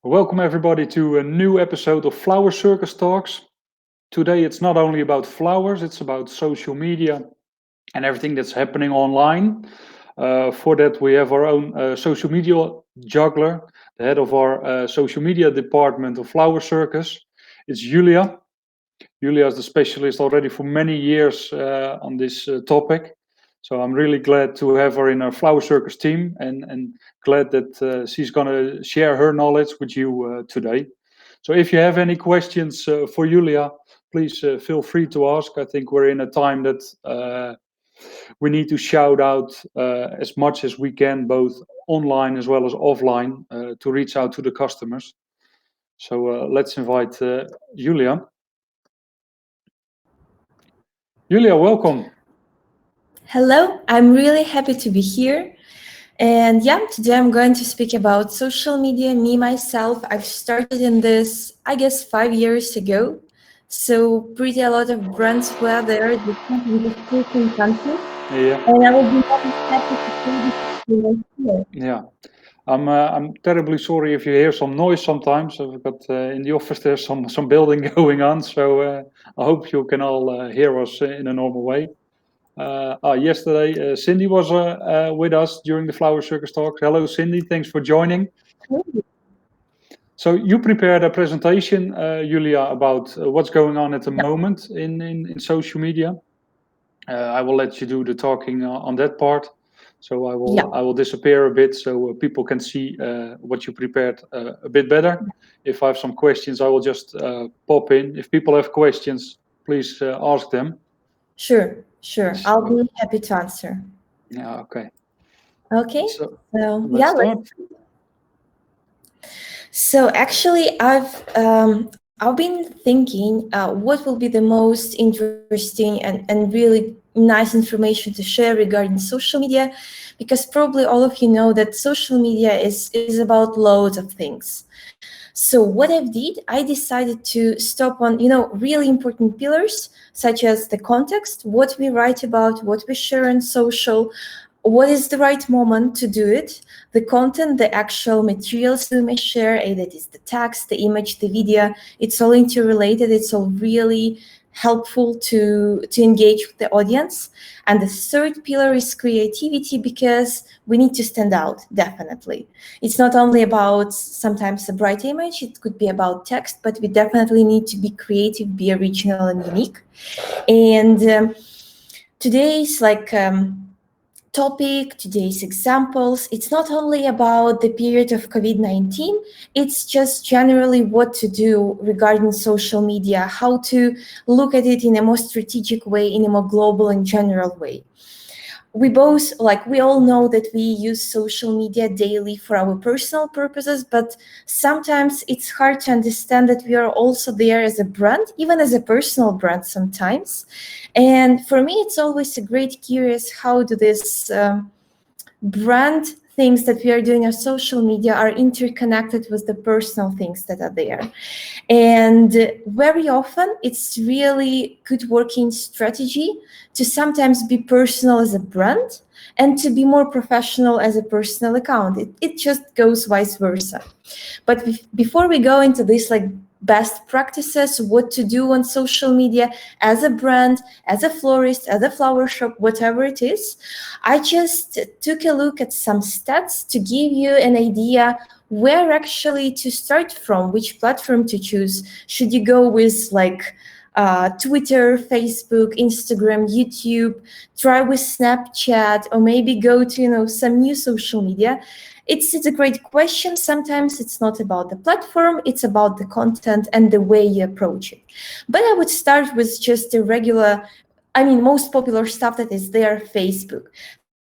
Welcome everybody to a new episode of Flower Circus Talks. Today it's not only about flowers, it's about social media and everything that's happening online. For that we have our own social media juggler, the head of our social media department of Flower Circus. It's Julia. Julia is the specialist already for many years on this topic. So I'm really glad to have her in our Flower Circus team and glad that she's going to share her knowledge with you today. So if you have any questions for Julia, please feel free to ask. I think we're in a time that we need to shout out as much as we can, both online as well as offline, to reach out to the customers. So let's invite Julia. Julia, welcome. Hello, I'm really happy to be here. And yeah, today I'm going to speak about social media. Me, myself, I've started in this, I guess, 5 years ago. So pretty a lot of brands were there in different countries. Yeah. And I will be very happy to share this here. Yeah. I'm terribly sorry if you hear some noise sometimes. I've got in the office there's some building going on, so I hope you can all hear us in a normal way. Yesterday, Cindy was with us during the Flower Circus talk. Hello, Cindy. Thanks for joining. So you prepared a presentation, Julia, about what's going on at the moment in social media. I will let you do the talking on that part. So I will disappear a bit so people can see what you prepared a bit better. If I have some questions, I will just pop in. If people have questions, please ask them. Sure. I'll be happy to answer. Yeah, okay. Okay, So yeah, start. So actually, I've been thinking what will be the most interesting and really nice information to share regarding social media, because probably all of you know that social media is about loads of things. So what I decided to stop on, really important pillars such as the context, what we write about, what we share on social, what is the right moment to do it, the content, the actual materials we may share, either it is the text, the image, the video, it's all interrelated, it's all really helpful to engage with the audience. And the third pillar is creativity, because we need to stand out, definitely. It's not only about sometimes a bright image, it could be about text, but we definitely need to be creative, be original and unique. And today's topic, today's examples, it's not only about the period of COVID-19, it's just generally what to do regarding social media, how to look at it in a more strategic way, in a more global and general way. We all know that we use social media daily for our personal purposes, but sometimes it's hard to understand that we are also there as a brand, even as a personal brand sometimes. And for me, it's always a great curious, how do this brand things that we are doing on social media are interconnected with the personal things that are there. And very often it's really good working strategy to sometimes be personal as a brand and to be more professional as a personal account. It just goes vice versa. But before we go into this best practices, what to do on social media as a brand, as a florist, as a flower shop, whatever it is, I just took a look at some stats to give you an idea where actually to start from, which platform to choose. Should you go with Twitter, Facebook, Instagram, YouTube, try with Snapchat, or maybe go to some new social media? It's a great question. Sometimes it's not about the platform, it's about the content and the way you approach it. But I would start with just the regular, most popular stuff that is there, Facebook.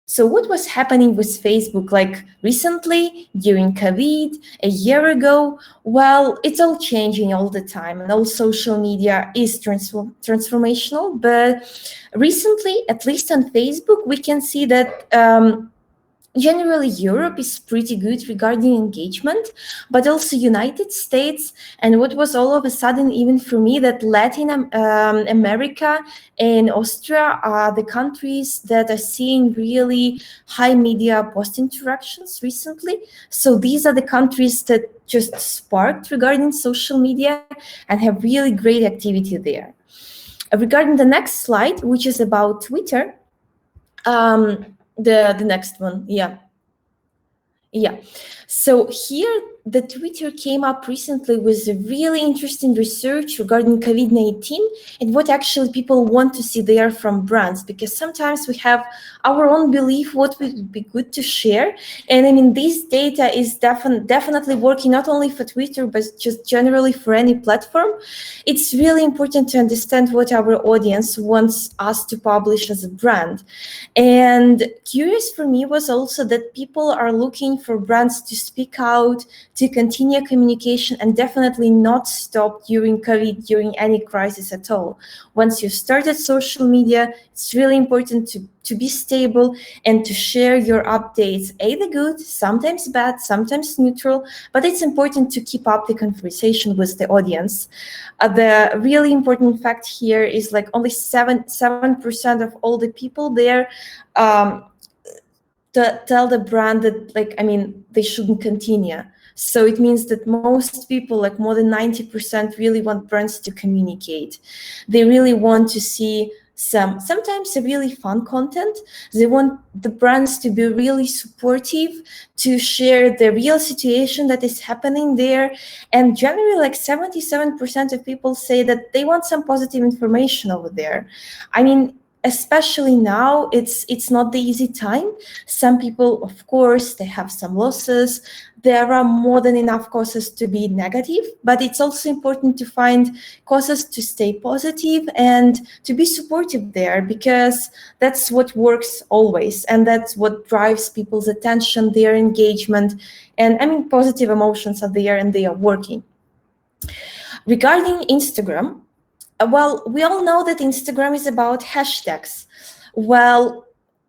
So what was happening with Facebook recently, during COVID, a year ago? Well, it's all changing all the time, and all social media is transformational. But recently, at least on Facebook, we can see that Generally, Europe is pretty good regarding engagement, but also United States. And what was all of a sudden, even for me, that Latin America and Austria are the countries that are seeing really high media post interactions recently. So these are the countries that just sparked regarding social media and have really great activity there. Regarding the next slide, which is about Twitter, the next one, yeah. Yeah. So here, the Twitter came up recently with a really interesting research regarding COVID-19 and what actually people want to see there from brands, because sometimes we have our own belief what would be good to share. And I mean, this data is definitely working not only for Twitter, but just generally for any platform. It's really important to understand what our audience wants us to publish as a brand. And curious for me was also that people are looking for brands to speak out, to continue communication, and definitely not stop during COVID, during any crisis at all. Once you started social media, it's really important to be stable and to share your updates, either good, sometimes bad, sometimes neutral, but it's important to keep up the conversation with the audience. The really important fact here is like only 7% of all the people there to tell the brand that, like, I mean, they shouldn't continue. So it means that most people, like more than 90%, really want brands to communicate. They really want to see sometimes a really fun content. They want the brands to be really supportive, to share the real situation that is happening there. And generally, like 77% of people say that they want some positive information over there. I mean, especially now, it's not the easy time. Some people, of course, they have some losses. There are more than enough causes to be negative, but it's also important to find causes to stay positive and to be supportive there, because that's what works always, and that's what drives people's attention, their engagement, and I mean, positive emotions are there and they are working. Regarding Instagram, well, we all know that Instagram is about hashtags. Well,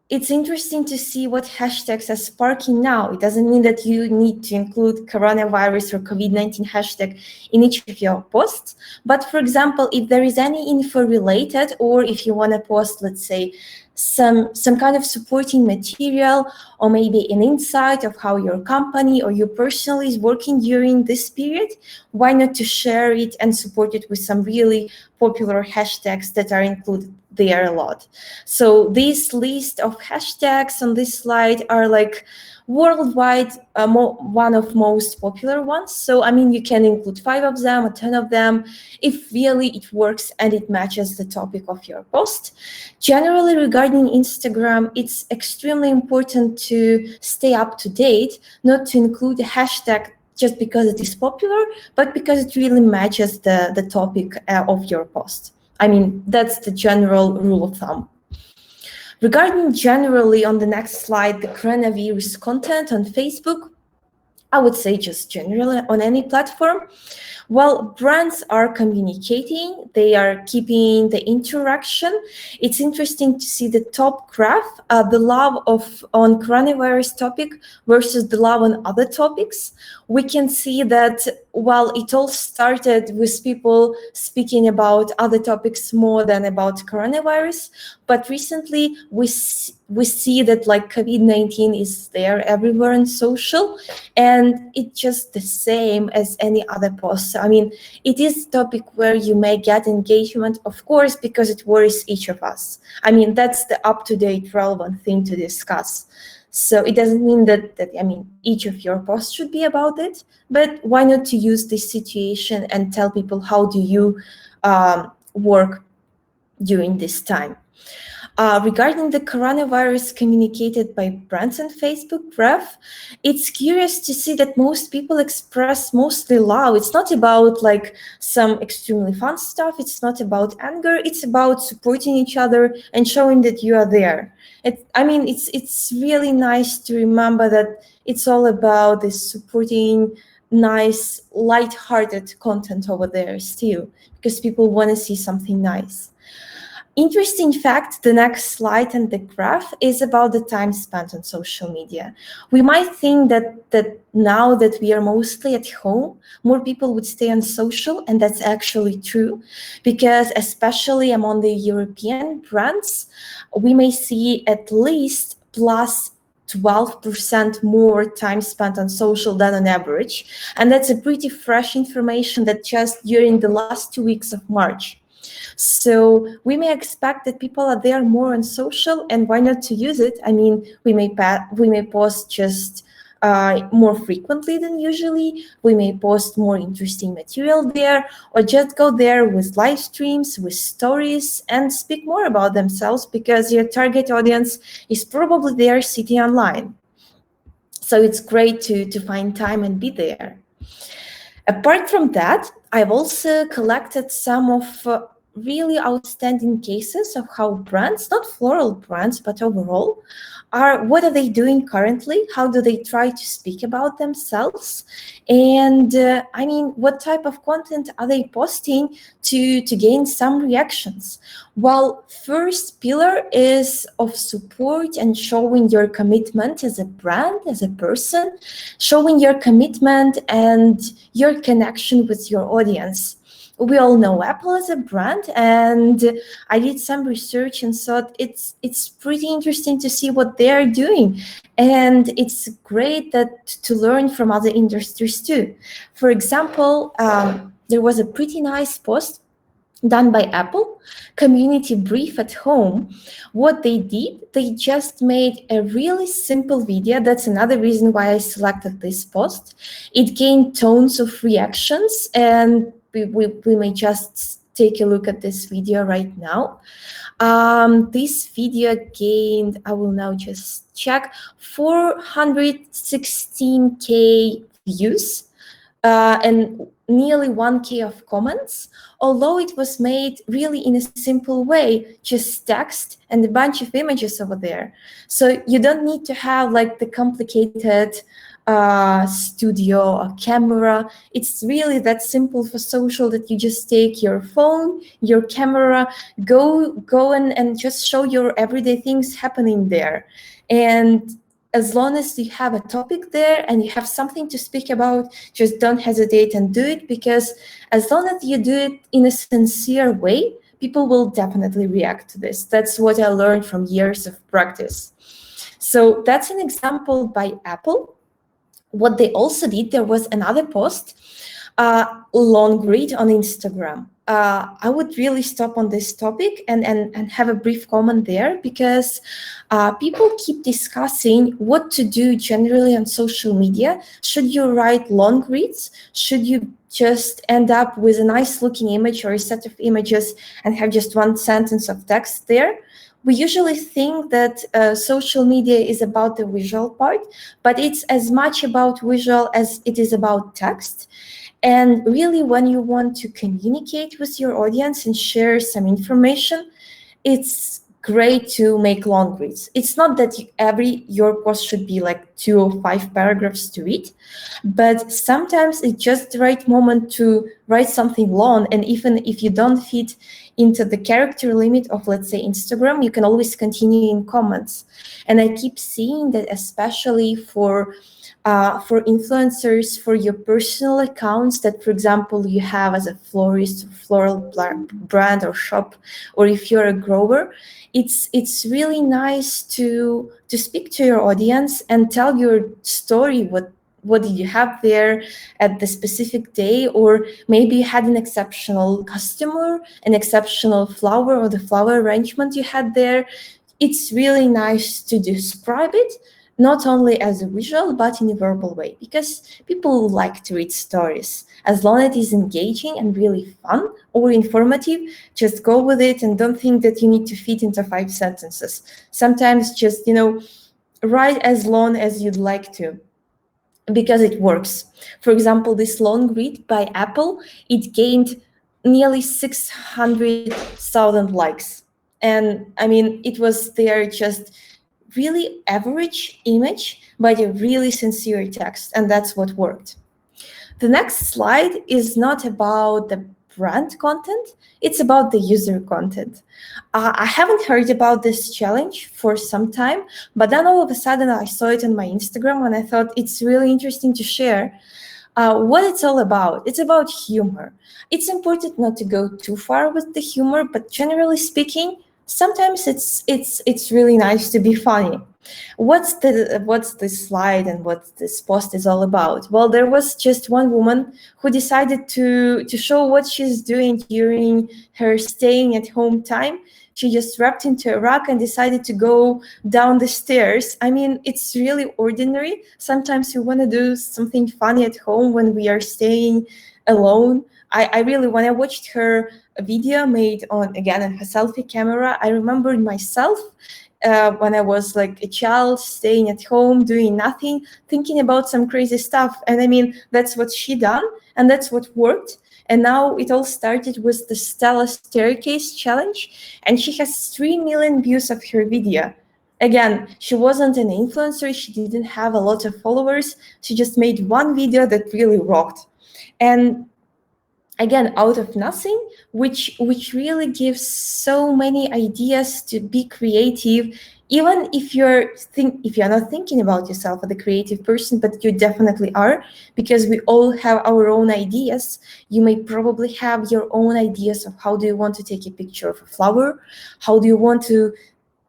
it's interesting to see what hashtags are sparking now. It doesn't mean that you need to include coronavirus or COVID-19 hashtag in each of your posts. But for example, if there is any info related, or if you want to post, let's say, some kind of supporting material, or maybe an insight of how your company or you personally is working during this period, why not to share it and support it with some really popular hashtags that are included there a lot. So this list of hashtags on this slide are like worldwide one of most popular ones. So I mean, you can include 5 of them or 10 of them if really it works and it matches the topic of your post. Generally, regarding Instagram, it's extremely important to stay up to date, not to include a hashtag just because it is popular, but because it really matches the topic of your post. I mean, that's the general rule of thumb. Regarding generally on the next slide, the coronavirus content on Facebook, I would say just generally on any platform. Well, brands are communicating, they are keeping the interaction. It's interesting to see the top graph, the love on coronavirus topic versus the love on other topics. We can see that while it all started with people speaking about other topics more than about coronavirus, but recently we see that like COVID-19 is there everywhere on social, and it's just the same as any other post. I mean, it is a topic where you may get engagement, of course, because it worries each of us. I mean, that's the up-to-date relevant thing to discuss. So it doesn't mean that I mean, each of your posts should be about it, but why not to use this situation and tell people how do you work during this time. Regarding the coronavirus communicated by brands on Facebook graph, it's curious to see that most people express mostly love. It's not about like some extremely fun stuff. It's not about anger. It's about supporting each other and showing that you are there. I mean, it's really nice to remember that it's all about this supporting, nice, light-hearted content over there still, because people want to see something nice. Interesting fact, the next slide and the graph is about the time spent on social media. We might think that now that we are mostly at home, more people would stay on social, and that's actually true, because especially among the European brands, we may see at least plus 12% more time spent on social than on average. And that's a pretty fresh information that just during the last 2 weeks of March. So we may expect that people are there more on social, and why not to use it? I mean, we may post just more frequently than usually. We may post more interesting material there, or just go there with live streams, with stories, and speak more about themselves, because your target audience is probably there sitting online. So it's great to find time and be there. Apart from that, I've also collected some of really outstanding cases of how brands, not floral brands, but overall, what are they doing currently? How do they try to speak about themselves? And I mean, what type of content are they posting to gain some reactions? Well, first pillar is of support and showing your commitment as a brand, as a person, showing your commitment and your connection with your audience. We all know Apple as a brand, and I did some research and thought it's pretty interesting to see what they are doing, and it's great that to learn from other industries too. For example, there was a pretty nice post done by Apple, community brief at home. What they did, they just made a really simple video. That's another reason why I selected this post. It gained tons of reactions, and we may just take a look at this video right now. This video gained, I will now just check, 416K views and nearly 1K of comments, although it was made really in a simple way, just text and a bunch of images over there. So you don't need to have like the complicated studio or camera. It's really that simple for social that you just take your phone, your camera, go and just show your everyday things happening there. And as long as you have a topic there and you have something to speak about, just don't hesitate and do it, because as long as you do it in a sincere way, people will definitely react to this. That's what I learned from years of practice. So that's an example by Apple. What they also did, there was another post, long read on Instagram. I would really stop on this topic and have a brief comment there, because people keep discussing what to do generally on social media. Should you write long reads? Should you just end up with a nice looking image or a set of images and have just one sentence of text there? We usually think that social media is about the visual part, but it's as much about visual as it is about text. And really, when you want to communicate with your audience and share some information, it's great to make long reads. It's not that your post should be like 2 or 5 paragraphs to read, but sometimes it's just the right moment to write something long. And even if you don't fit into the character limit of, let's say, Instagram, you can always continue in comments. And I keep seeing that, especially for influencers, for your personal accounts that, for example, you have as a florist, floral brand or shop, or if you're a grower, it's really nice to speak to your audience and tell your story. What did you have there at the specific day? Or maybe you had an exceptional customer, an exceptional flower, or the flower arrangement you had there. It's really nice to describe it, not only as a visual, but in a verbal way, because people like to read stories. As long as it is engaging and really fun or informative, just go with it and don't think that you need to fit into 5 sentences. Sometimes just, write as long as you'd like to, because it works. For example, this long read by Apple, it gained nearly 600,000 likes. And I mean, it was there just really average image, but a really sincere text, and that's what worked. The next slide is not about the brand content, it's about the user content. I haven't heard about this challenge for some time, but then all of a sudden I saw it on my Instagram and I thought it's really interesting to share. What it's all about. It's about humor. It's important not to go too far with the humor, but generally speaking, sometimes it's really nice to be funny. What's the slide and what this post is all about? Well, there was just one woman who decided to show what she's doing during her staying at home time. She just wrapped into a rug and decided to go down the stairs. I mean, it's really ordinary. Sometimes we want to do something funny at home when we are staying alone. I really, when I watched her video made on her selfie camera, I remembered myself when I was like a child staying at home doing nothing, thinking about some crazy stuff. And I mean, that's what she done, and that's what worked. And now it all started with the Stella Staircase Challenge, and she has 3 million views of her video. Again, she wasn't an influencer, she didn't have a lot of followers, she just made one video that really rocked. And again, out of nothing, which really gives so many ideas to be creative, even if you're not thinking about yourself as a creative person, but you definitely are, because we all have our own ideas. You may probably have your own ideas of how do you want to take a picture of a flower, how do you want to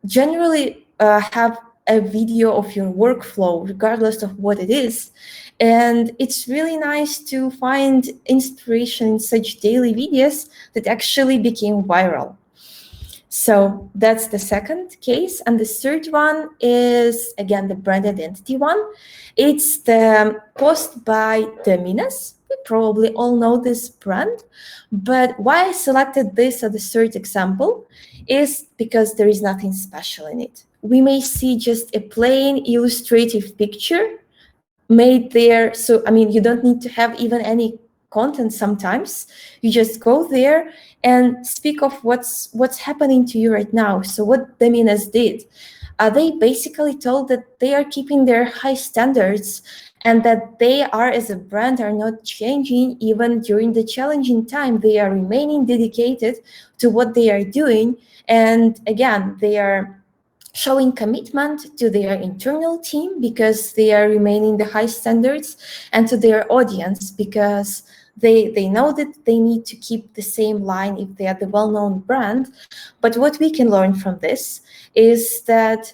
generally have a video of your workflow, regardless of what it is. And it's really nice to find inspiration in such daily videos that actually became viral. So that's the second case. And the third one is, again, the brand identity one. It's the post by Dominas. We probably all know this brand. But why I selected this as the third example is because there is nothing special in it. We may see just a plain illustrative picture made there. So, I mean, you don't need to have even any content sometimes. You just go there and speak of what's happening to you right now. So what Dominas did, they basically told that they are keeping their high standards and that they are, as a brand, are not changing even during the challenging time. They are remaining dedicated to what they are doing. And again, they are showing commitment to their internal team because they are remaining the high standards, and to their audience because they know that they need to keep the same line if they are the well-known brand. But what we can learn from this is that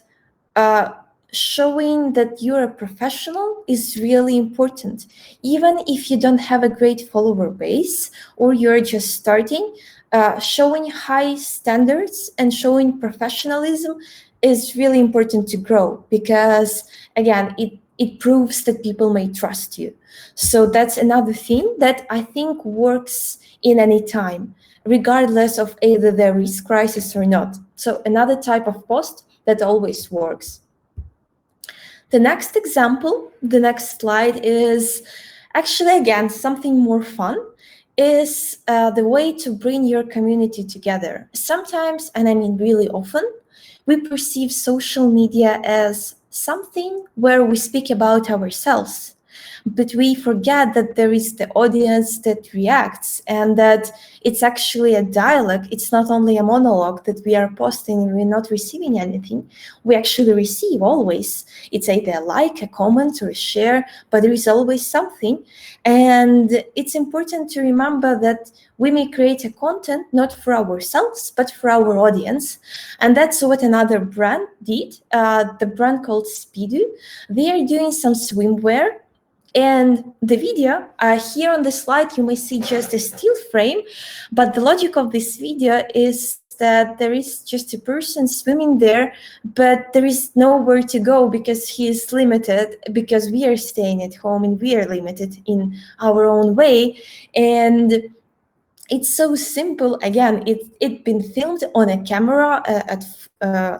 showing that you're a professional is really important. Even if you don't have a great follower base or you're just starting, showing high standards and showing professionalism is really important to grow, because again, it proves that people may trust you. So that's another thing that I think works in any time, regardless of either there is crisis or not. So another type of post that always works. The next example, the next slide, is actually, again, something more fun, is the way to bring your community together. Sometimes, and I mean really often, we perceive social media as something where we speak about ourselves, but we forget that there is the audience that reacts and that it's actually a dialogue. It's not only a monologue that we are posting and we're not receiving anything. We actually receive always. It's either a like, a comment, or a share, but there is always something. And it's important to remember that we may create a content not for ourselves, but for our audience. And that's what another brand did, the brand called Speedo. They are doing some swimwear. And the video, here on the slide, you may see just a still frame, but the logic of this video is that there is just a person swimming there, but there is nowhere to go because he is limited, because we are staying at home and we are limited in our own way. And it's so simple. Again, it been filmed on a camera,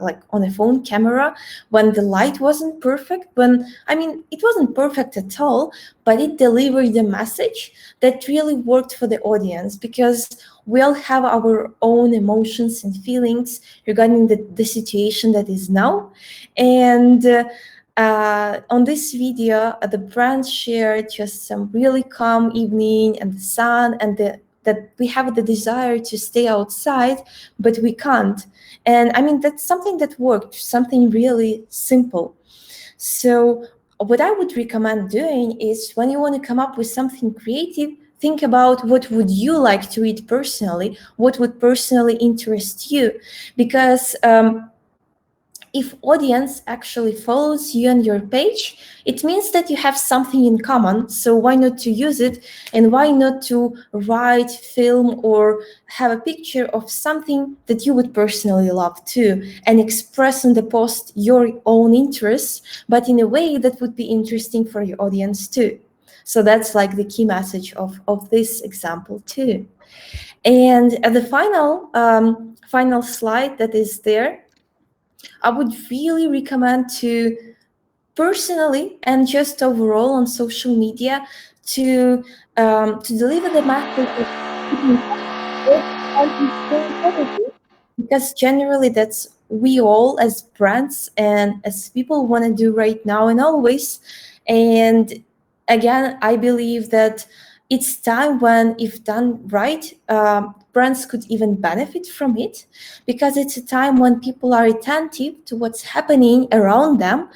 like on a phone camera, when the light wasn't perfect. It wasn't perfect at all, but it delivered a message that really worked for the audience, because we all have our own emotions and feelings regarding the situation that is now. And on this video, the brand shared just some really calm evening and the sun and the that we have the desire to stay outside, but we can't. And I mean, that's something that worked, something really simple. So what I would recommend doing is when you want to come up with something creative, think about what would you like to read personally, what would personally interest you, because if audience actually follows you on your page, it means that you have something in common. So why not to use it, and why not to write, film, or have a picture of something that you would personally love too, and express in the post your own interests, but in a way that would be interesting for your audience too. So that's like the key message of this example too. And at the final slide that is there, I would really recommend to personally and just overall on social media to deliver the message of keeping positive, because generally that's we all as brands and as people want to do right now and always. And again, I believe that it's time when, if done right, brands could even benefit from it, because it's a time when people are attentive to what's happening around them,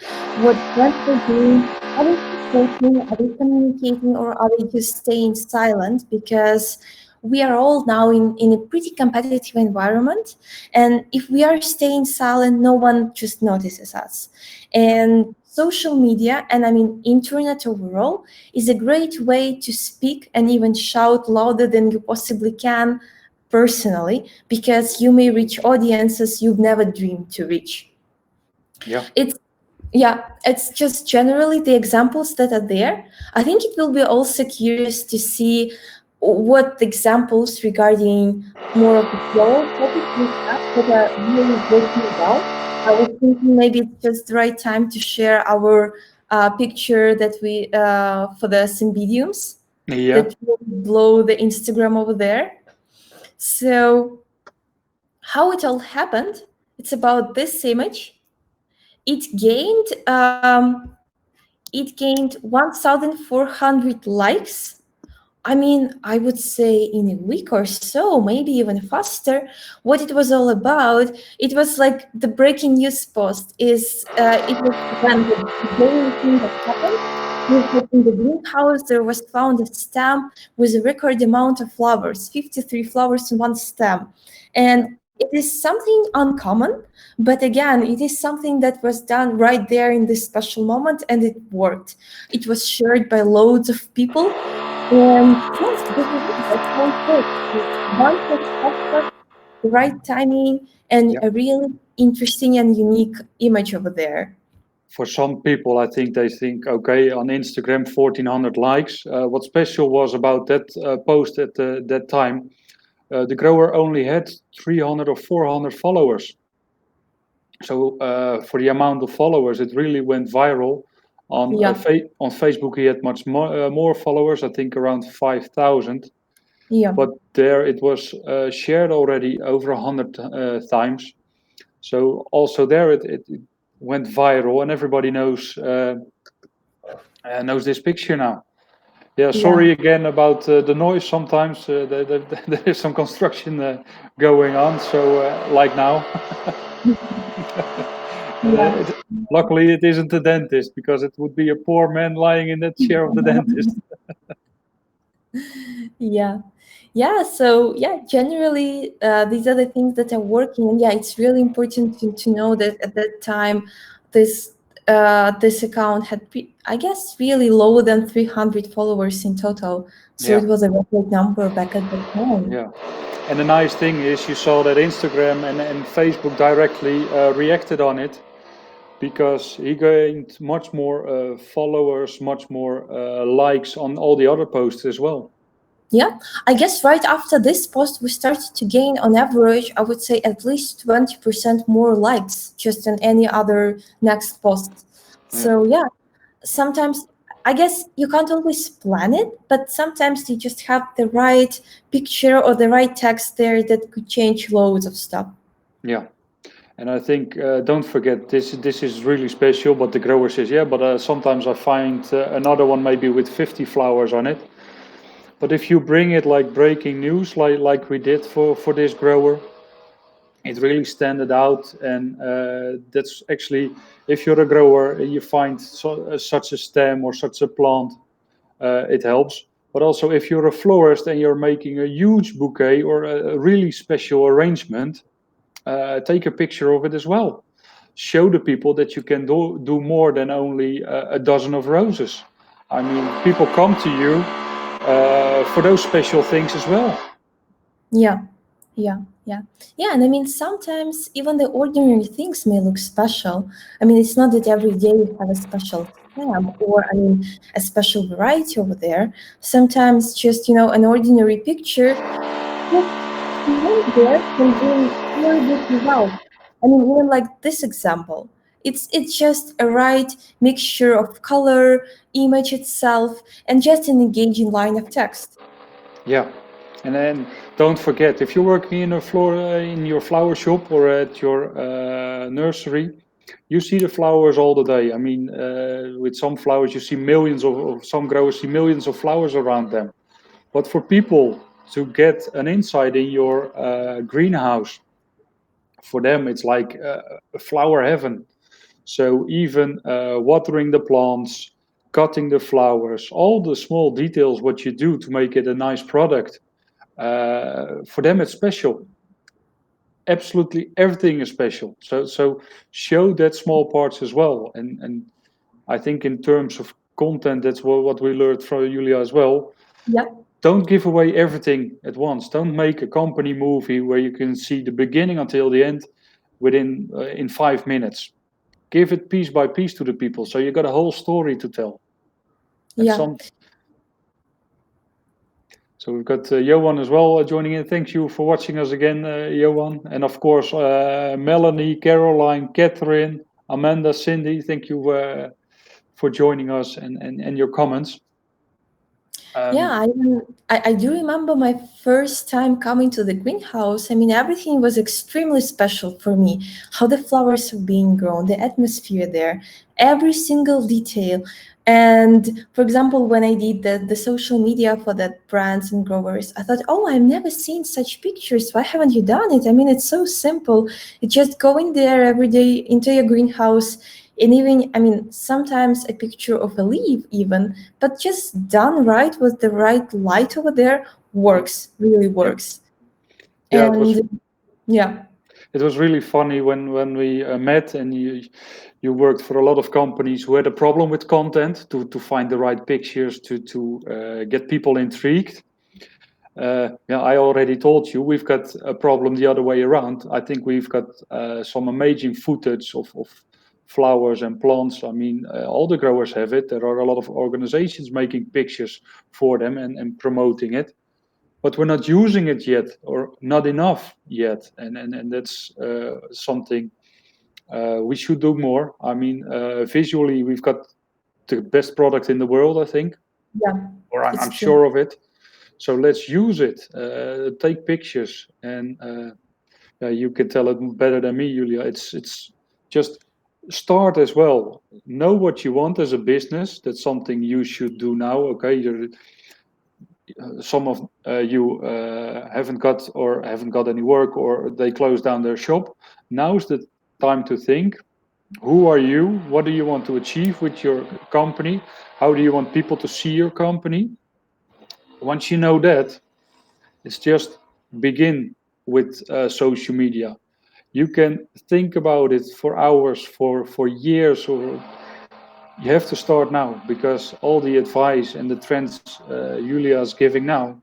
what brands are doing, are they supporting, are they communicating, or are they just staying silent? Because we are all now in a pretty competitive environment, and if we are staying silent, no one just notices us. And social media, and I mean internet overall, is a great way to speak and even shout louder than you possibly can personally, because you may reach audiences you've never dreamed to reach. Yeah. It's just generally the examples that are there. I think it will be also curious to see what examples regarding more of the floral topic we have that are really working well. I was thinking maybe it's just the right time to share our picture that we for the Symbidiums Yeah. that will blow the Instagram over there. So how it all happened, it's about this image. It gained 1,400 likes. I mean, I would say in a week or so, maybe even faster. What it was all about, it was like the breaking news post. It was when the daily thing that happened is that in the greenhouse there was found a stem with a record amount of flowers, 53 flowers in one stem, and it is something uncommon. But again, it is something that was done right there in this special moment, and it worked. It was shared by loads of people. And yes, this is it. That's how it works. One effort, the right timing, and Yeah. a really interesting and unique image over there. For some people, I think they think, okay, on Instagram, 1,400 likes. What special was about that post at that time? The grower only had 300 or 400 followers. So for the amount of followers, it really went viral. On Yeah, on Facebook, he had much more followers. I think around 5,000. yeah, But there it was shared already over 100 times. So also there it went viral, and everybody knows this picture now. Yeah, yeah, sorry again about the noise. Sometimes there is some construction going on. So like now. yeah. Luckily, it isn't the dentist, because it would be a poor man lying in that chair of the dentist. Yeah, yeah. So yeah, generally, these are the things that are working. And yeah, it's really important to know that at that time, this this account had, I guess, really lower than 300 followers in total. So Yeah, it was a record number back at that time. yeah. And the nice thing is, you saw that Instagram and Facebook directly reacted on it, because he gained much more followers, much more likes on all the other posts as well. Yeah, I guess right after this post, we started to gain on average, I would say at least 20% more likes just on any other next post. Yeah, So yeah, sometimes I guess you can't always plan it, but sometimes you just have the right picture or the right text there that could change loads of stuff. yeah. And I think don't forget, this is really special. But the grower says, yeah, but sometimes I find another one maybe with 50 flowers on it. But if you bring it like breaking news, like we did for this grower, it really standed out. And that's actually, if you're a grower, you find such a stem or such a plant, it helps. But also, if you're a florist and you're making a huge bouquet or a really special arrangement, take a picture of it as well. Show the people that you can do more than only a dozen of roses. I mean, people come to you for those special things as well. Yeah, yeah, yeah, yeah. And I mean, sometimes even the ordinary things may look special. I mean, it's not that every day you have a special stamp or, I mean, a special variety over there. Sometimes just, an ordinary picture just being there can bring very good results. I mean, even like this example, it's just a right mixture of color, image itself, and just an engaging line of text. Yeah, and then don't forget, if you're working in your flower shop or at your nursery, you see the flowers all the day. I mean, with some flowers, you see millions of some growers see millions of flowers around them. But for people to get an insight in your greenhouse, for them it's like a flower heaven. So even watering the plants, cutting the flowers, all the small details what you do to make it a nice product, for them it's special. Absolutely everything is special. So show that small parts as well. And I think in terms of content, that's what we learned from Julia as well. Yeah. Don't give away everything at once. Don't make a company movie where you can see the beginning until the end within in 5 minutes. Give it piece by piece to the people, so you got a whole story to tell. And Yeah. so we've got Johan as well joining in. Thank you for watching us again, Johan. And of course, Melanie, Caroline, Catherine, Amanda, Cindy, thank you for joining us and your comments. Yeah, I do remember my first time coming to the greenhouse. I mean, everything was extremely special for me. How the flowers are being grown, the atmosphere there, every single detail. And for example, when I did the social media for that brands and growers, I thought, oh, I've never seen such pictures. Why haven't you done it? I mean, it's so simple. It's just going there every day into your greenhouse. And even, I mean, sometimes a picture of a leaf even, but just done right with the right light over there works, really works. Yeah, And yeah. It was really funny when we met, and you worked for a lot of companies who had a problem with content to find the right pictures to get people intrigued. Yeah, I already told you we've got a problem the other way around. I think we've got some amazing footage of flowers and plants. I mean, all the growers have it. There are a lot of organizations making pictures for them and promoting it, but we're not using it yet, or not enough yet. And that's something we should do more. I mean, visually, we've got the best product in the world, I think, Yeah, or I'm it's sure true. of it. So let's use it. Take pictures, and you can tell it better than me, Julia. It's just start as well. Know what you want as a business. That's something you should do now. Okay, some of you haven't got any work, or they close down their shop. Now's the time to think, who are you, what do you want to achieve with your company, how do you want people to see your company. Once you know that, it's just begin with social media. You can think about it for hours, for years, or you have to start now, because all the advice and the trends Julia is giving now,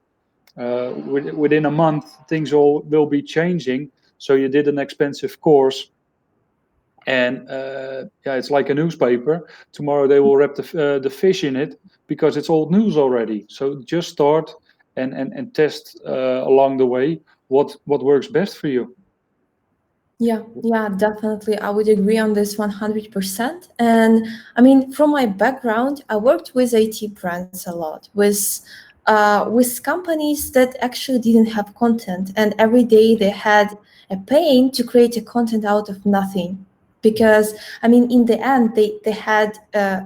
within a month things all will be changing. So you did an expensive course, and yeah, it's like a newspaper. Tomorrow they will wrap the fish in it because it's old news already. So just start and test along the way what works best for you. Yeah, definitely. I would agree on this 100%. And I mean, from my background, I worked with IT brands a lot, with companies that actually didn't have content, and every day they had a pain to create a content out of nothing. because I mean, in the end, they had a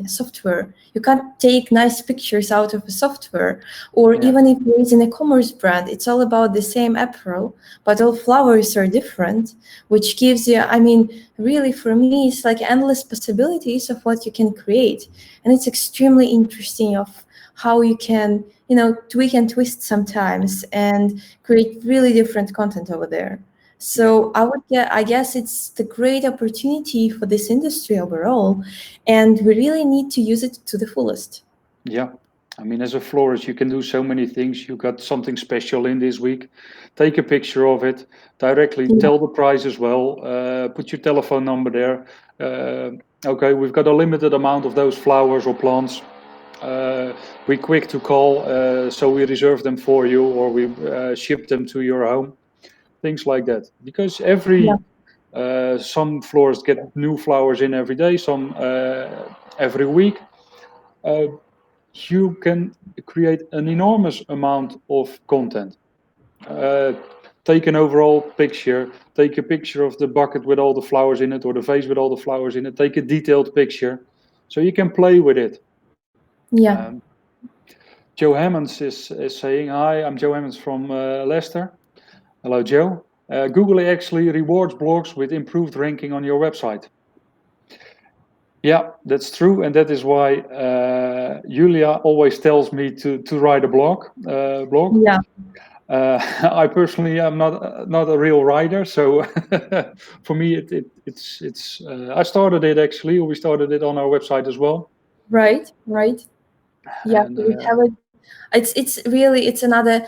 software. You can't take nice pictures out of a software. Or Yeah. even if there is an e-commerce brand, it's all about the same apparel, but all flowers are different, which gives you, I mean, really for me, it's like endless possibilities of what you can create, and it's extremely interesting of how you can, tweak and twist sometimes and create really different content over there. So I guess it's the great opportunity for this industry overall, and we really need to use it to the fullest. Yeah. I mean, as a florist, you can do so many things. You got something special in this week. Take a picture of it, directly Yeah, tell the price as well. Put your telephone number there. Okay, we've got a limited amount of those flowers or plants. We're quick to call, so we reserve them for you, or we ship them to your home. Things like that. Because yeah, some florists get new flowers in every day, some every week. Uh, you can create an enormous amount of content. Uh, take an overall picture, take a picture of the bucket with all the flowers in it, or the vase with all the flowers in it, take a detailed picture, so you can play with it. yeah. Um, Joe Hammonds is saying, hi, I'm Joe Hammonds from Leicester. Hello, Joe. Google actually rewards blogs with improved ranking on your website. Yeah, that's true, and that is why Julia always tells me to write a blog. Yeah. I personally am not a real writer, so for me it's I started it actually. We started it on our website as well, Right, right. Yeah, and we have it. It's another,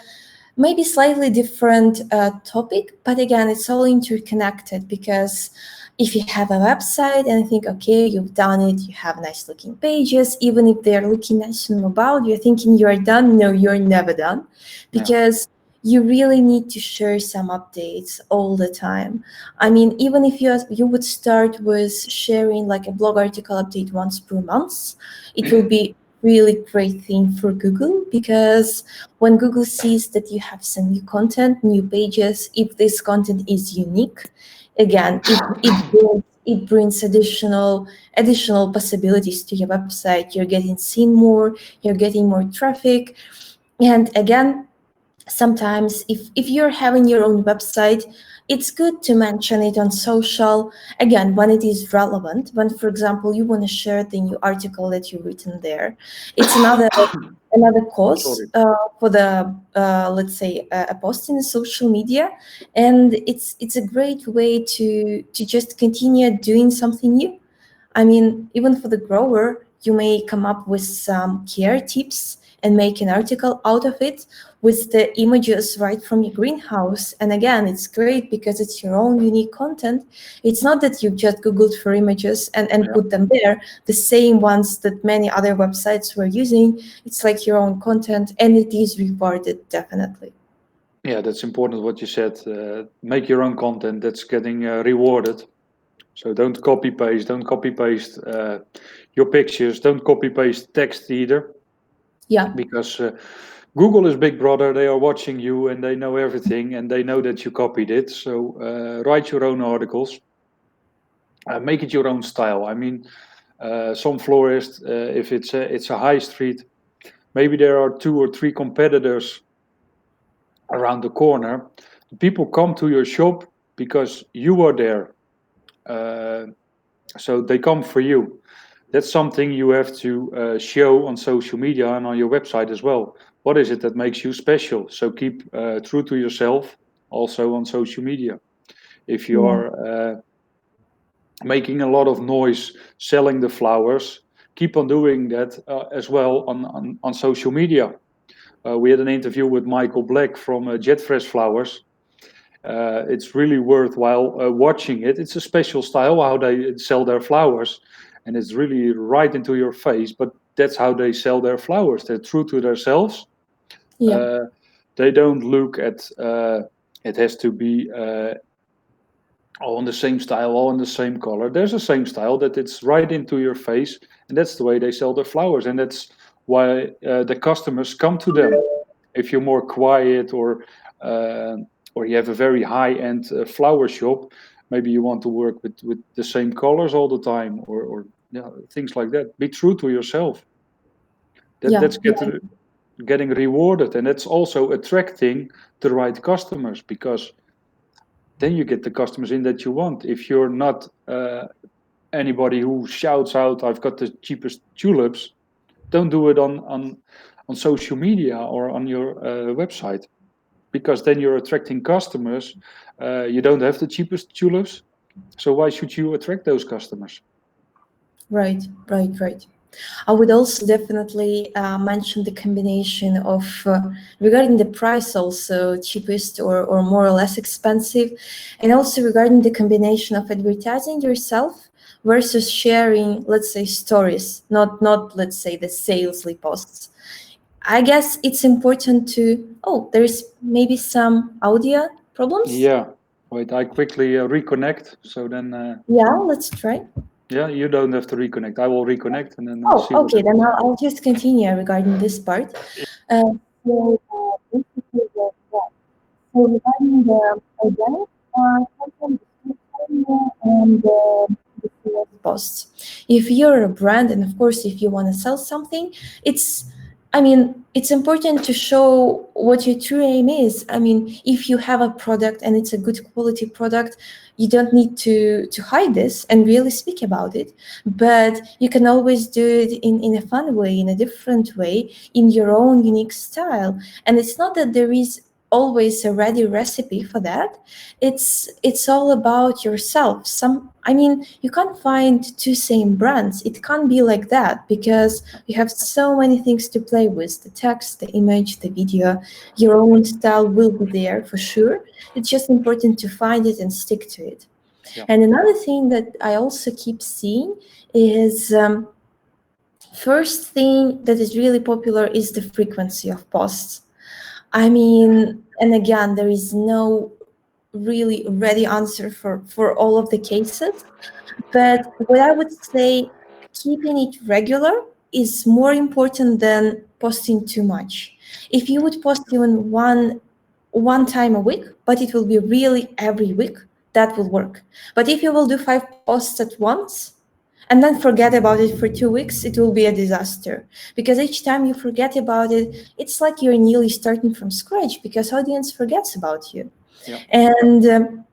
maybe slightly different topic, but again, it's all interconnected, because if you have a website and think, okay, you've done it, you have nice looking pages, even if they're looking nice and mobile, you're thinking you're done. No, you're never done, yeah, because you really need to share some updates all the time. I mean, even if you would start with sharing like a blog article update once per month, it will be really great thing for Google, because when Google sees that you have some new content, new pages, if this content is unique, again, it brings additional possibilities to your website. You're getting seen more, you're getting more traffic, and again, sometimes if you're having your own website, it's good to mention it on social, again, when it is relevant. When, for example, you want to share the new article that you've written there, it's another cause sorry. for the let's say a post in social media, and it's a great way to just continue doing something new. I mean, even for the grower, you may come up with some care tips and make an article out of it with the images right from your greenhouse. And again, it's great because it's your own unique content. It's not that you just Googled for images and Yeah, put them there, the same ones that many other websites were using. It's like your own content, and it is rewarded, definitely. yeah, that's important what you said. Make your own content that's getting rewarded. So don't copy paste. Don't copy paste your pictures. Don't copy paste text either, Yeah, because Google is Big Brother. They are watching you and they know everything and they know that you copied it. So write your own articles. Make it your own style. I mean, some florist, if it's a high street, maybe there are two or three competitors around the corner. People come to your shop because you are there. Uh, so they come for you. That's something you have to show on social media and on your website as well. What is it that makes you special? So keep true to yourself also on social media. If you yeah, are making a lot of noise selling the flowers, keep on doing that as well on social media. We had an interview with Michael Black from Jet Fresh Flowers. It's really worthwhile watching it. It's a special style how they sell their flowers, and it's really right into your face. But that's how they sell their flowers. They're true to themselves. yeah, Uh, they don't look at it has to be all in the same style, all in the same color. There's a same style that it's right into your face, and that's the way they sell their flowers, and that's why the customers come to them. If you're more quiet uh, or you have a very high-end flower shop, maybe you want to work with the same colors all the time, or yeah, things like that. Be true to yourself. That's getting rewarded, and that's also attracting the right customers, because then you get the customers in that you want. If you're not anybody who shouts out, "I've got the cheapest tulips," don't do it on social media or on your website, because then you're attracting customers. You don't have the cheapest tulips, so why should you attract those customers? Right. I would also definitely mention the combination of, regarding the price also, cheapest or more or less expensive, and also regarding the combination of advertising yourself versus sharing, let's say, stories, not let's say the salesly posts. I guess it's important to, there's maybe some audio problems. Yeah, wait, I quickly reconnect, so then Yeah, let's try. yeah, you don't have to reconnect. I will reconnect and then Oh, see what okay. Then happens. I'll just continue regarding this part. Basically, so regarding the organic content, and the sales posts, if you're a brand, and of course, if you want to sell something, it's important to show what your true aim is. I mean, if you have a product and it's a good quality product, you don't need to hide this and really speak about it. But you can always do it in a fun way, in a different way, in your own unique style. And it's not that there is always a ready recipe for that. It's all about yourself. You can't find two same brands. It can't be like that, because you have so many things to play with: the text, the image, the video. Your own style will be there for sure. It's just important to find it and stick to it. Yeah. And another thing that I also keep seeing is, first thing that is really popular is the frequency of posts. And again, there is no really ready answer for all of the cases. But what I would say, keeping it regular is more important than posting too much. If you would post even one time a week, but it will be really every week, that will work. But if you will do 5 posts at once and then forget about it for 2 weeks, it will be a disaster. Because each time you forget about it, it's like you're nearly starting from scratch, because audience forgets about you. Yeah. And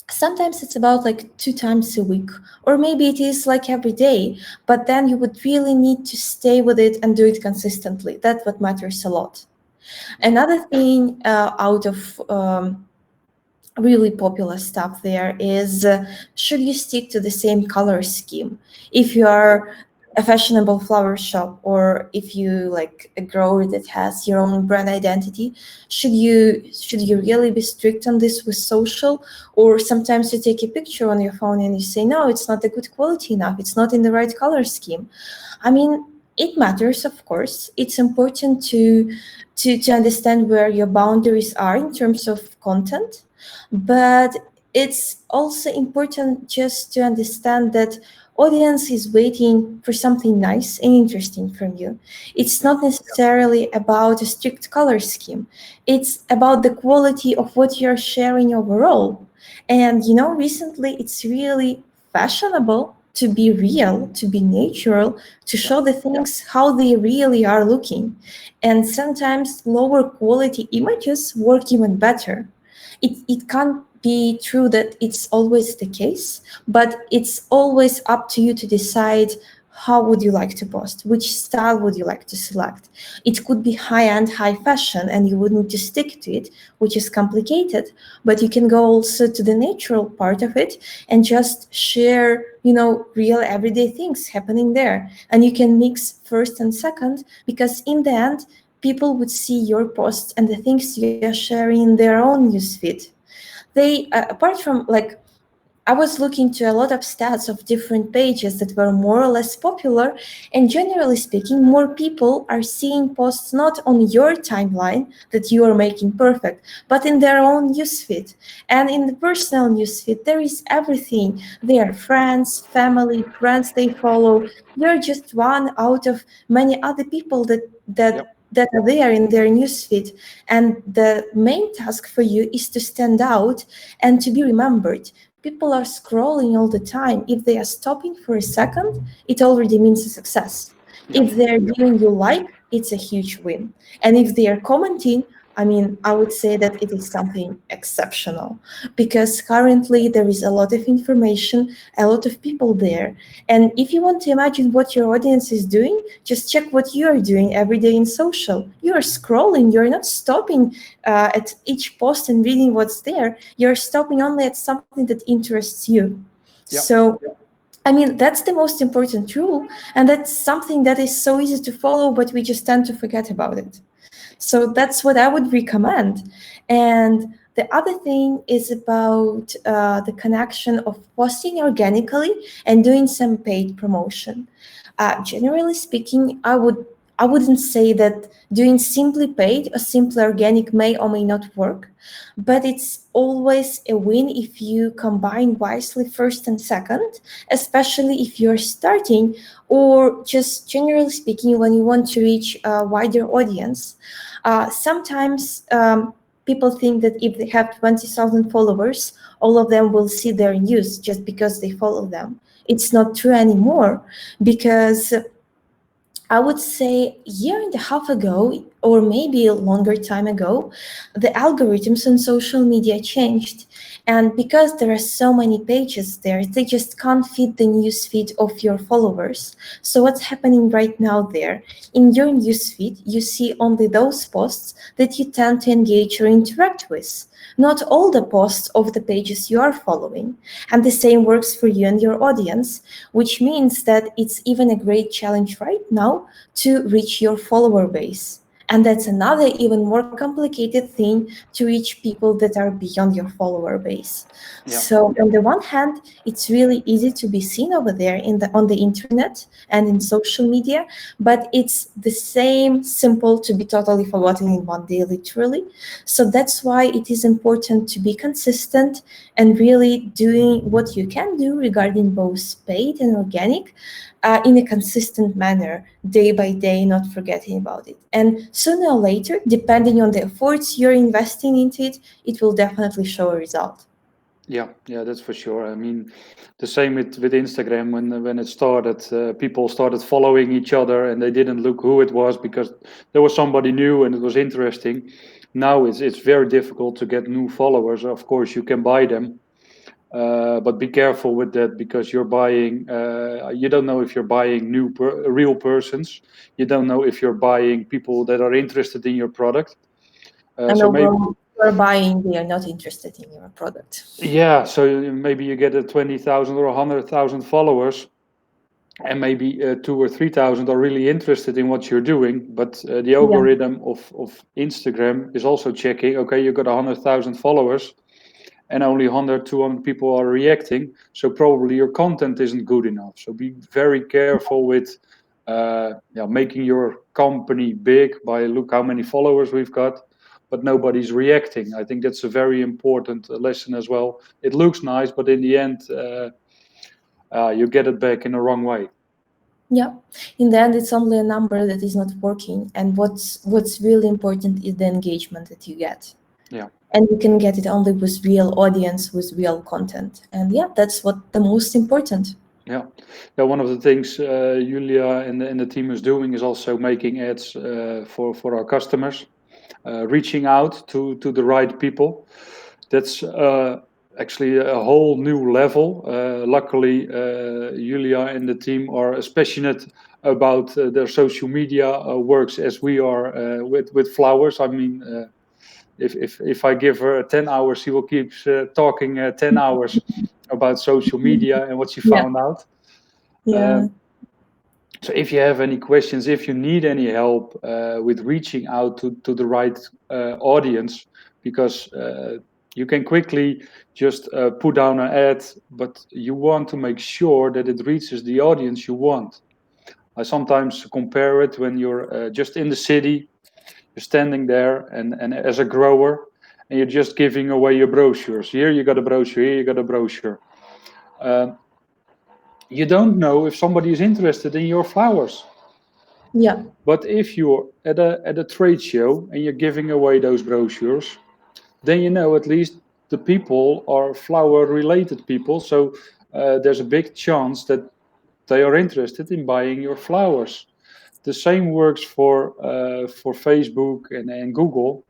sometimes it's about like 2 times a week, or maybe it is like every day, but then you would really need to stay with it and do it consistently. That's what matters a lot. Another thing out of really popular stuff there is, should you stick to the same color scheme? If you are a fashionable flower shop, or if you like a grower that has your own brand identity, should you really be strict on this with social? Or sometimes you take a picture on your phone and you say, no, it's not a good quality enough, it's not in the right color scheme. It matters, of course. It's important to understand where your boundaries are in terms of content, but it's also important just to understand that audience is waiting for something nice and interesting from you. It's not necessarily about a strict color scheme. It's about the quality of what you're sharing overall. And recently it's really fashionable to be real, to be natural, to show the things how they really are looking. And sometimes lower quality images work even better. It can't be true that it's always the case, but it's always up to you to decide how would you like to post, which style would you like to select. It could be high-end, high fashion, and you would need to stick to it, which is complicated, but you can go also to the natural part of it and just share, real everyday things happening there. And you can mix first and second, because in the end, people would see your posts and the things you're sharing in their own newsfeed. They, apart from I was looking to a lot of stats of different pages that were more or less popular, and generally speaking, more people are seeing posts not on your timeline that you are making perfect, but in their own newsfeed. And in the personal newsfeed, there is everything. Their friends, family, brands they follow. You're just one out of many other people that are there in their newsfeed. And the main task for you is to stand out and to be remembered. people are scrolling all the time, if they are stopping for a second, it already means a success. Yeah. If they're giving you like, it's a huge win. And if they are commenting, I mean, I would say that it is something exceptional, because currently there is a lot of information, a lot of people there. And if you want to imagine what your audience is doing, just check what you are doing every day in social. You are scrolling, you're not stopping at each post and reading what's there. You're stopping only at something that interests you. Yeah. So, I mean, that's the most important rule. And that's something that is so easy to follow, but we just tend to forget about it. So that's what I would recommend. And the other thing is about the connection of posting organically and doing some paid promotion. Generally speaking, I wouldn't say that doing simply paid or simply organic may or may not work, but it's always a win if you combine wisely first and second, especially if you're starting, or just generally speaking when you want to reach a wider audience. Sometimes people think that if they have 20,000 followers, all of them will see their news just because they follow them. It's not true anymore, because I would say a year and a half ago, or maybe a longer time ago, the algorithms on social media changed. And because there are so many pages there, they just can't fit the newsfeed of your followers. So what's happening right now there? In your newsfeed, you see only those posts that you tend to engage or interact with, not all the posts of the pages you are following. And the same works for you and your audience, which means that it's even a great challenge right now to reach your follower base. And that's another even more complicated thing, to reach people that are beyond your follower base. Yeah. So on the one hand, it's really easy to be seen over there on the internet and in social media, but it's the same simple to be totally forgotten in one day, literally. So that's why it is important to be consistent and really doing what you can do regarding both paid and organic in a consistent manner, day by day, not forgetting about it. And sooner or later, depending on the efforts you're investing into it, it will definitely show a result. Yeah, that's for sure. I mean, the same with Instagram. When it started, people started following each other, and they didn't look who it was because there was somebody new and it was interesting. Now it's very difficult to get new followers. Of course, you can buy them, but be careful with that, because you're buying. You don't know if you're buying real persons. You don't know if you're buying people that are interested in your product. And So maybe. overall, you're buying, they are not interested in your product. Yeah, so maybe you get a 20,000 or 100,000 followers, and maybe 2 or 3 thousand are really interested in what you're doing. But the Yeah. algorithm of Instagram is also checking. Okay, you got 100,000 followers, and only 100, 200 people are reacting. So probably your content isn't good enough. So be very careful with making your company big by look how many followers we've got, but nobody's reacting. I think that's a very important lesson as well. It looks nice, but in the end, you get it back in the wrong way. Yeah, in the end, it's only a number that is not working, and what's really important is the engagement that you get. Yeah. And you can get it only with real audience, with real content, and yeah, that's what the most important. Yeah, one of the things Julia and the team is doing is also making ads for our customers, reaching out to the right people. That's actually a whole new level. Luckily, Julia and the team are as passionate about their social media works as we are with flowers. I mean, if I give her 10 hours, she will keep talking 10 hours about social media and what she Yeah, found out. yeah, So if you have any questions, if you need any help with reaching out to the right audience, because you can quickly just put down an ad, but you want to make sure that it reaches the audience you want. I sometimes compare it when you're just in the city, you're standing there, and as a grower, and you're just giving away your brochures. Here you got a brochure, here you got a brochure. You don't know if somebody is interested in your flowers. yeah, But if you're at a trade show and you're giving away those brochures, then you know at least the people are flower related people, so there's a big chance that they are interested in buying your flowers. The same works for Facebook and Google.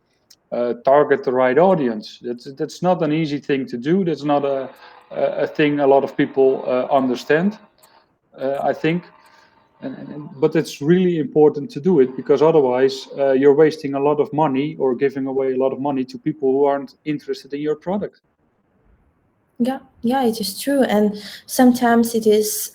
Target the right audience. That's not an easy thing to do. That's not a thing a lot of people understand. I think, but it's really important to do it, because otherwise you're wasting a lot of money or giving away a lot of money to people who aren't interested in your product. Yeah, it is true, and sometimes it is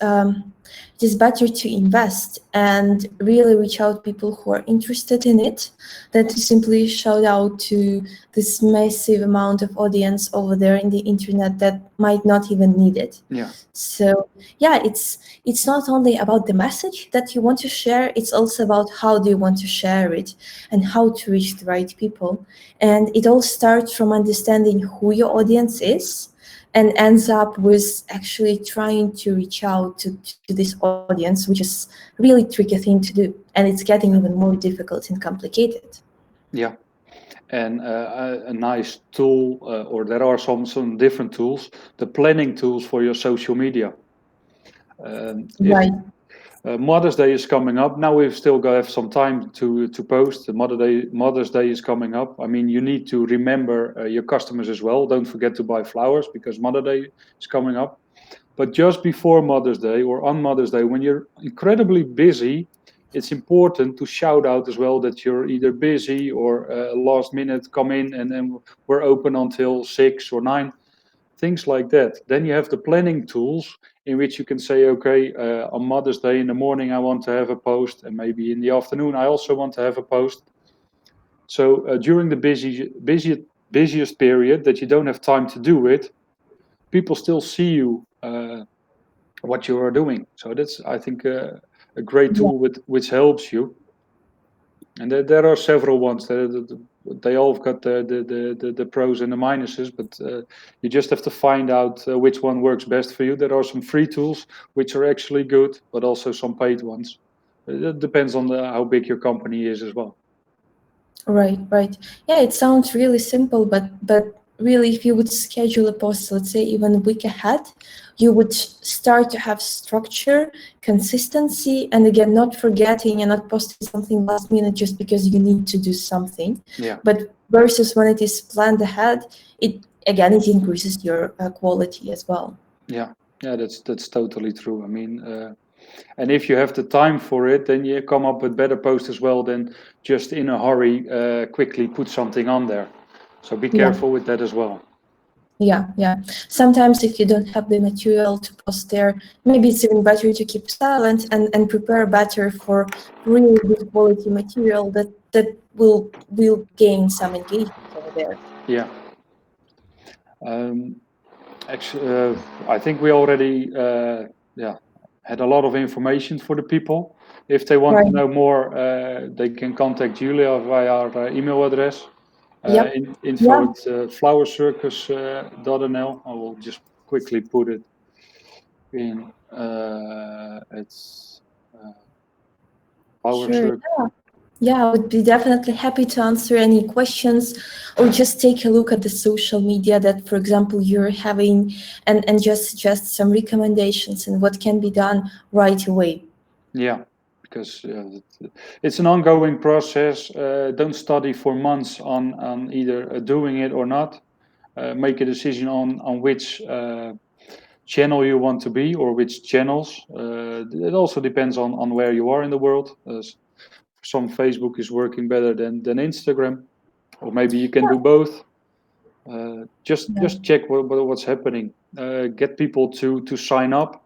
better to invest and really reach out people who are interested in it than to simply shout out to this massive amount of audience over there in the internet that might not even need it. Yeah. So yeah, it's not only about the message that you want to share, it's also about how do you want to share it and how to reach the right people. And it all starts from understanding who your audience is, and ends up with actually trying to reach out to this audience, which is really tricky thing to do, and it's getting even more difficult and complicated. Yeah. And a nice tool, or there are some different tools, the planning tools for your social media. Right. Mother's Day is coming up. Now we've still got have some time to post. Mother's Day is coming up. I mean, you need to remember your customers as well. Don't forget to buy flowers, because Mother's Day is coming up. But just before Mother's Day or on Mother's Day, when you're incredibly busy, it's important to shout out as well that you're either busy or last minute come in and then we're open until 6 or 9. Things like that. Then you have the planning tools in which you can say, okay, on Mother's Day in the morning I want to have a post, and maybe in the afternoon I also want to have a post. So during the busiest period that you don't have time to do it, people still see you what you are doing. So that's, I think, a great tool which helps you. And there are several ones. They all have got the pros and the minuses, but you just have to find out which one works best for you. There are some free tools which are actually good, but also some paid ones. It depends on how big your company is as well. Right. Yeah, it sounds really simple, but really, if you would schedule a post, let's say even a week ahead, you would start to have structure, consistency, and again, not forgetting and not posting something last minute just because you need to do something. Yeah. But versus when it is planned ahead, it increases your quality as well. Yeah, that's totally true. I mean, and if you have the time for it, then you come up with better posts as well than just in a hurry, quickly put something on there. So be careful with that as well. Yeah. Sometimes if you don't have the material to post there, maybe it's even better to keep silent and prepare better for really good quality material that will gain some engagement over there. Yeah. Actually, I think we already had a lot of information for the people. If they want to know more, they can contact Julia via our email address. Info at flowercircus.nl. I will just quickly put it in. It's Flower Sure. Circus. Yeah, I would be definitely happy to answer any questions or just take a look at the social media that, for example, you're having and just suggest some recommendations and what can be done right away. Yeah, because it's an ongoing process. Don't study for months on either doing it or not. Make a decision on which channel you want to be or which channels. It also depends on where you are in the world. For some, Facebook is working better than Instagram, or maybe you can do both. Just check what's happening. Get people to sign up.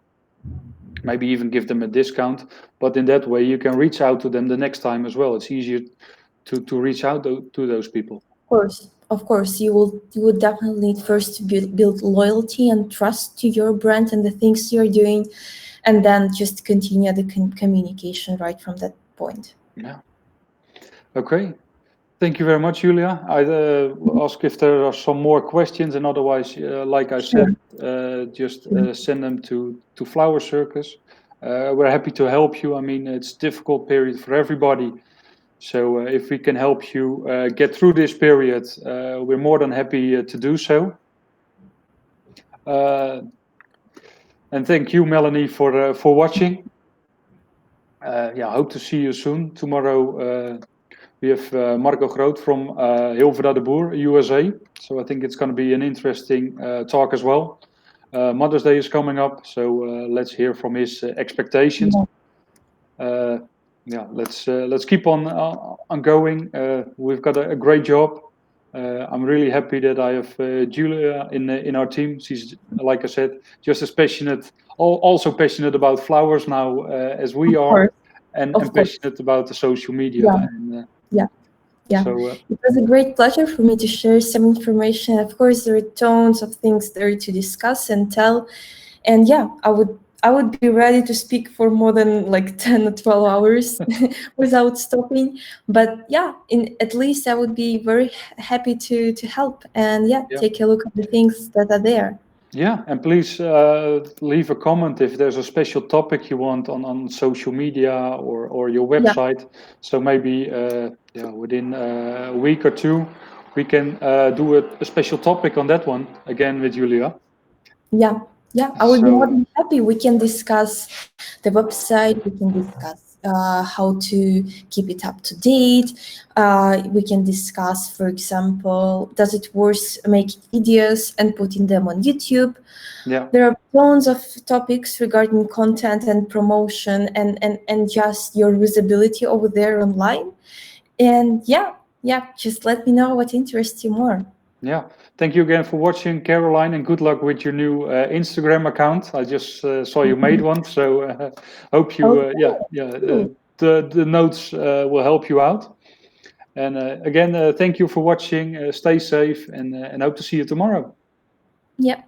Maybe even give them a discount, but in that way you can reach out to them the next time as well. It's easier to reach out to those people. Of course, you would definitely need first to build loyalty and trust to your brand and the things you're doing, and then just continue the communication right from that point. Yeah. Okay. Thank you very much, Julia. I ask if there are some more questions, and otherwise, like I said, just send them to Flower Circus. We're happy to help you. I mean, it's a difficult period for everybody. So if we can help you get through this period, we're more than happy to do so. And thank you, Melanie, for watching. Yeah, hope to see you soon. Tomorrow we have Marco Groot from Hilversum de Boer, USA. So I think it's going to be an interesting talk as well. Mother's Day is coming up, so let's hear from his expectations. Yeah, let's keep on going. We've got a great job. I'm really happy that I have Julia in our team. She's, like I said, just as passionate, also passionate about flowers now as we are, and passionate about the social media. So, it was a great pleasure for me to share some information. Of course, there are tons of things there to discuss and tell, and yeah, I would be ready to speak for more than like 10 or 12 hours without stopping. But yeah, at least I would be very happy to help and take a look at the things that are there. Yeah, and please leave a comment if there's a special topic you want on social media or your website. So maybe within a week or two, we can do a special topic on that one again with Julia. Yeah, I would be more than happy. We can discuss the website. We can discuss how to keep it up to date. We can discuss, for example, does it worth making videos and putting them on YouTube? Yeah. There are tons of topics regarding content and promotion and just your visibility over there online. And just let me know what interests you more. Yeah, thank you again for watching, Caroline, and good luck with your new Instagram account. I just saw you made one, so hope you, the notes will help you out. And again, thank you for watching. Stay safe, and hope to see you tomorrow. Yeah.